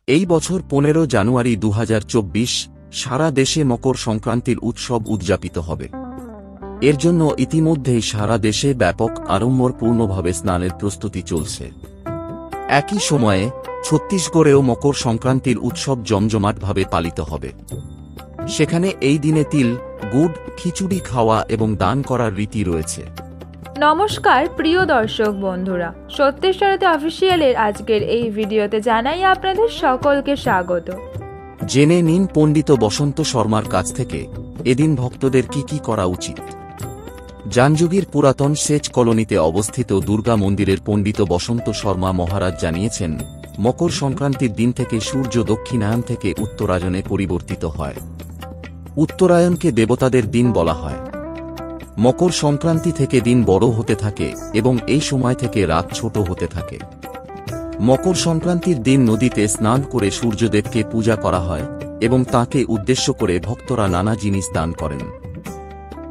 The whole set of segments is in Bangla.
এই বছর 15 জানুয়ারি 2024 সারা দেশে মকর সংক্রান্তির উৎসব উদযাপিত হবে। এর জন্য ইতিমধ্যেই সারা দেশে ব্যাপক আড়ম্বরপূর্ণভাবে স্নানের প্রস্তুতি চলছে। একই সময়ে ছত্তিশগড়েও মকর সংক্রান্তির উৎসব জমজমাটভাবে পালিত হবে। সেখানে এই দিনে তিল, গুড়, খিচুড়ি খাওয়া এবং দান করার রীতি রয়েছে। নমস্কার প্রিয় দর্শক বন্ধুরা, সত্যেশ্বরতী অফিসিয়ালের আজকের এই ভিডিওতে জানাই আপনাদের সকলকে স্বাগত। জেনে নিন পণ্ডিত বসন্ত শর্মার কাছ থেকে এদিন ভক্তদের কি করা উচিত। জাঞ্জগির পুরাতন সেচ কলোনিতে অবস্থিত দুর্গা মন্দিরের পণ্ডিত বসন্ত শর্মা মহারাজ জানিয়েছেন, মকর সংক্রান্তির দিন থেকে সূর্য দক্ষিণায়ন থেকে উত্তরায়ণে পরিবর্তিত হয়। উত্তরায়ণকে দেবতাদের দিন বলা হয়। মকর সংক্রান্তি থেকে দিন বড় হতে থাকে এবং এই সময় থেকে রাত ছোট হতে থাকে। মকর সংক্রান্তির দিন নদীতে স্নান করে সূর্যদেবকে পূজা করা হয় এবং তাঁকে উদ্দেশ্য করে ভক্তরা নানা জিনিস দান করেন।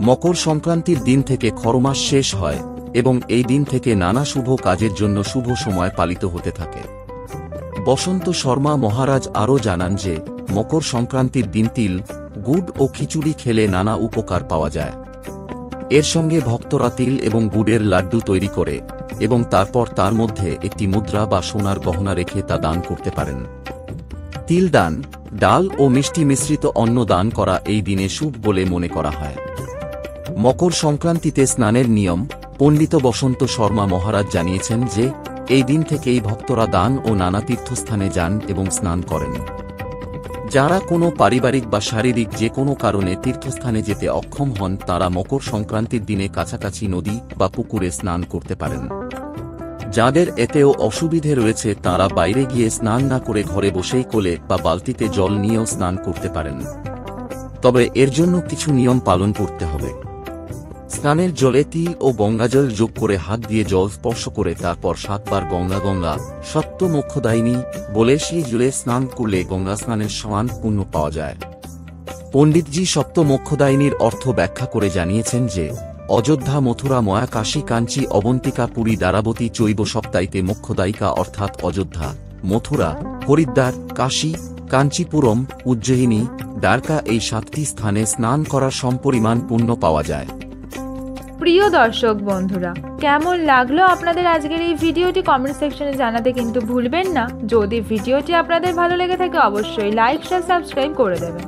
মকর সংক্রান্তির দিন থেকে খরমাস শেষ হয় এবং এই দিন থেকে নানা শুভ কাজের জন্য শুভ সময় পালিত হতে থাকে। বসন্ত শর্মা মহারাজ আরও জানান যে মকর সংক্রান্তির দিন তিল, গুড় ও খিচুড়ি খেলে নানা উপকার পাওয়া যায়। এর সঙ্গে ভক্তরা তিল এবং গুড়ের লাড্ডু তৈরি করে এবং তারপর তার মধ্যে একটি মুদ্রা বা সোনার গহনা রেখে তা দান করতে পারেন। তিল দান, ডাল ও মিষ্টি মিশ্রিত অন্ন দান করা এই দিনে শুভ বলে মনে করা হয়। মকর সংক্রান্তিতে স্নানের নিয়ম পণ্ডিত বসন্ত শর্মা মহারাজ জানিয়েছেন যে এই দিন থেকেই ভক্তরা দান ও নানা তীর্থস্থানে যান এবং স্নান করেন। যারা কোনো পারিবারিক বা শারীরিক যে কোনো কারণে তীর্থস্থানে যেতে অক্ষম হন তারা মকর সংক্রান্তির দিনে কাছাকাছি নদী বা পুকুরে স্নান করতে পারেন। যাদের এতেও অসুবিধে রয়েছে তারা বাইরে গিয়ে স্নান না করে ঘরে বসেই কোলে বা বালতিতে জল নিয়েও স্নান করতে পারেন। তবে এর জন্য কিছু নিয়ম পালন করতে হবে। স্নানের জলে তিল ও গঙ্গাজল যোগ করে হাত দিয়ে জল স্পর্শ করে তারপর 7 বার গঙ্গা গঙ্গা সত্য মোক্ষদায়িনী বলে সেই জলে স্নান করলে গঙ্গা স্নানের সমান পুণ্য পাওয়া যায়। পণ্ডিতজি সপ্ত মোক্ষদায়িনীর অর্থ ব্যাখ্যা করে জানিয়েছেন যে অযোধ্যা, মথুরা, ময়া, কাশী, কাঞ্চি, অবন্তিকা, পুরী, দ্বারাবতী চৈব সপ্তাইতে মোক্ষদায়িকা অর্থাৎ অযোধ্যা, মথুরা, হরিদ্বার, কাশী, কাঞ্চিপুরম, উজ্জয়িনী, দ্বারকা এই 7টি স্থানে স্নান করার সমপরিমাণ পুণ্য পাওয়া যায়। প্রিয় দর্শক বন্ধুরা, কেমন লাগলো আপনাদের আজকের এই ভিডিওটি কমেন্ট সেকশনে জানাতে কিন্তু ভুলবেন না। যদি ভিডিওটি আপনাদের ভালো লেগে থাকে অবশ্যই লাইক, শেয়ার, সাবস্ক্রাইব করে দেবেন।